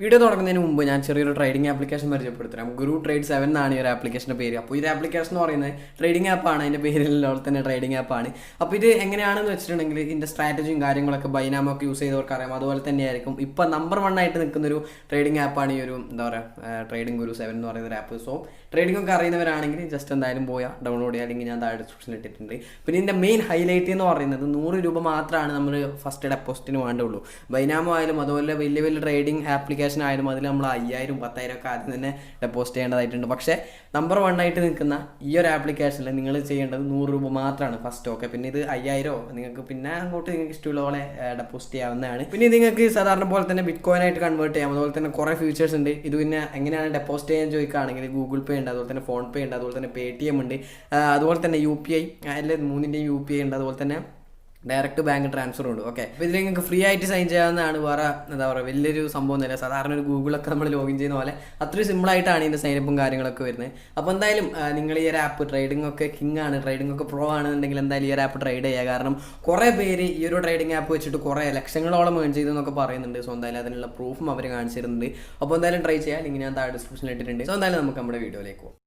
Video തുടങ്ങുന്നതിന് മുമ്പ് ഞാൻ ചെറിയൊരു ട്രേഡിംഗ് ആപ്ലിക്കേഷൻ പരിചയപ്പെടുത്തരാം. GuruTrade 7 എന്നാണ് ഈ ഒരു ആപ്ലിക്കേഷൻ്റെ പേര്. അപ്പോൾ ഈ ഒരു ആപ്ലിക്കേഷൻ എന്ന് പറയുന്നത് ട്രേഡിംഗ് ആപ്പാണ്. അതിൻ്റെ പേരിലുള്ള തന്നെ ട്രേഡിംഗ് ആപ്പാണ്. അപ്പോൾ ഇത് എങ്ങനെയാണെന്ന് വെച്ചിട്ടുണ്ടെങ്കിൽ ഇതിൻ്റെ സ്ട്രാറ്റജിയും കാര്യങ്ങളൊക്കെ ബൈനാമൊക്കെ യൂസ് ചെയ്തവർക്ക് അറിയാം. അതുപോലെ തന്നെയായിരിക്കും ഇപ്പോൾ നമ്പർ 1 ആയിട്ട് നിൽക്കുന്നൊരു ട്രേഡിംഗ് ആപ്പാണ് ഈ ഒരു ട്രേഡിംഗ് Guru 7 എന്ന് പറയുന്ന ഒരു ആപ്പ്. സോ ട്രേഡിംഗ് ഒക്കെ അറിയുന്നവരാണെങ്കിൽ ജസ്റ്റ് എന്തായാലും പോയാൽ ഡൗൺലോഡ് ചെയ്യുക, അല്ലെങ്കിൽ ഞാൻ താഴെ ഡിസ്ക്രിപ്ഷനിൽ ഇട്ടിട്ടുണ്ട്. പിന്നെ ഇതിൻ്റെ മെയിൻ ഹൈലൈറ്റ് എന്ന് പറയുന്നത് 100 രൂപ മാത്രമാണ് നമ്മൾ ഫസ്റ്റ് ഡെപ്പോസിറ്റിന് വേണ്ടുള്ളൂ. ബൈനാമോ ആയാലും അതുപോലെ വലിയ വലിയ ട്രേഡിംഗ് ആപ്ലിക്കേഷൻ ആയാലും അതിൽ നമ്മൾ 5000, 10,000 ഒക്കെ ആദ്യം തന്നെ ഡെപ്പോസിറ്റ് ചെയ്യേണ്ടതായിട്ടുണ്ട്. പക്ഷേ നമ്പർ 1 ആയിട്ട് നിൽക്കുന്ന ഈ ഒരു ആപ്ലിക്കേഷനിൽ നിങ്ങൾ ചെയ്യേണ്ടത് 100 രൂപ മാത്രമാണ് ഫസ്റ്റ്. ഓക്കെ, പിന്നെ ഇത് 5000 നിങ്ങൾക്ക് പിന്നെ അങ്ങോട്ട് നിങ്ങൾക്ക് ഇഷ്ടമുള്ള പോലെ ഡെപ്പോസിറ്റ് ചെയ്യാവുന്നതാണ്. പിന്നെ നിങ്ങൾക്ക് സാധാരണ പോലെ തന്നെ ബിറ്റ് കോയിൻ ആയിട്ട് കൺവേർട്ട് ചെയ്യാം. അതുപോലെ തന്നെ കുറേ ഫീച്ചേഴ്സ് ഉണ്ട്. ഇത് പിന്നെ എങ്ങനെയാണ് ഡെപ്പോസിറ്റ് ചെയ്യാൻ ചോദിക്കുകയാണെങ്കിൽ ഗൂഗിൾ പേ ഉണ്ട്, അതുപോലെ തന്നെ ഫോൺ പേ ഉണ്ട്, അതുപോലെ തന്നെ Paytm ഉണ്ട്, അതുപോലെ തന്നെ UPI അതിൽ 3ൻ്റെയും UPI ഉണ്ട്, അതുപോലെ തന്നെ ഡയറക്റ്റ് ബാങ്ക് ട്രാൻസ്ഫറും ഉണ്ട്. ഓക്കെ, അപ്പോൾ ഇതിൽ നിങ്ങൾക്ക് ഫ്രീ ആയിട്ട് സൈൻ ചെയ്യാവുന്നതാണ്. വേറെ എന്താ പറയുക, വലിയൊരു സംഭവം ഒന്നുമില്ല. സാധാരണ ഒരു ഗൂഗിളൊക്കെ നമ്മൾ ലോഗിൻ ചെയ്യുന്ന പോലെ അത്രയും സിമ്പിളായിട്ടാണ് ഇതിൻ്റെ സൈനപ്പും കാര്യങ്ങളൊക്കെ വരുന്നത്. അപ്പോൾ എന്തായാലും നിങ്ങൾ ഈ ഒരു ആപ്പ് ട്രേഡിംഗ് ഒക്കെ കിങ് ആണ്, ട്രേഡിംഗ് ഒക്കെ പ്രോ ആണെന്നുണ്ടെങ്കിൽ എന്തായാലും ഈ ഒരു ആപ്പ് ട്രേഡ് ചെയ്യുക. കാരണം കുറേ പേര് ഈ ഒരു ട്രേഡിംഗ് ആപ്പ് വെച്ചിട്ട് കുറേ ലക്ഷങ്ങളോളം ഏൺ ചെയ്തു എന്നൊക്കെ പറയുന്നുണ്ട്. സോ എന്തായാലും അതിനുള്ള പ്രൂഫും അവർ കാണിച്ചിരുന്നുണ്ട്. അപ്പോൾ എന്തായാലും ട്രൈ ചെയ്യാം. ലിങ്ക് ഞാൻ താഴെ ഡിസ്ക്രിപ്ഷനിൽ ഇട്ടിട്ടുണ്ട്. സോ എന്തായാലും നമുക്ക് നമ്മുടെ വീഡിയോയിലേക്ക് പോകാം.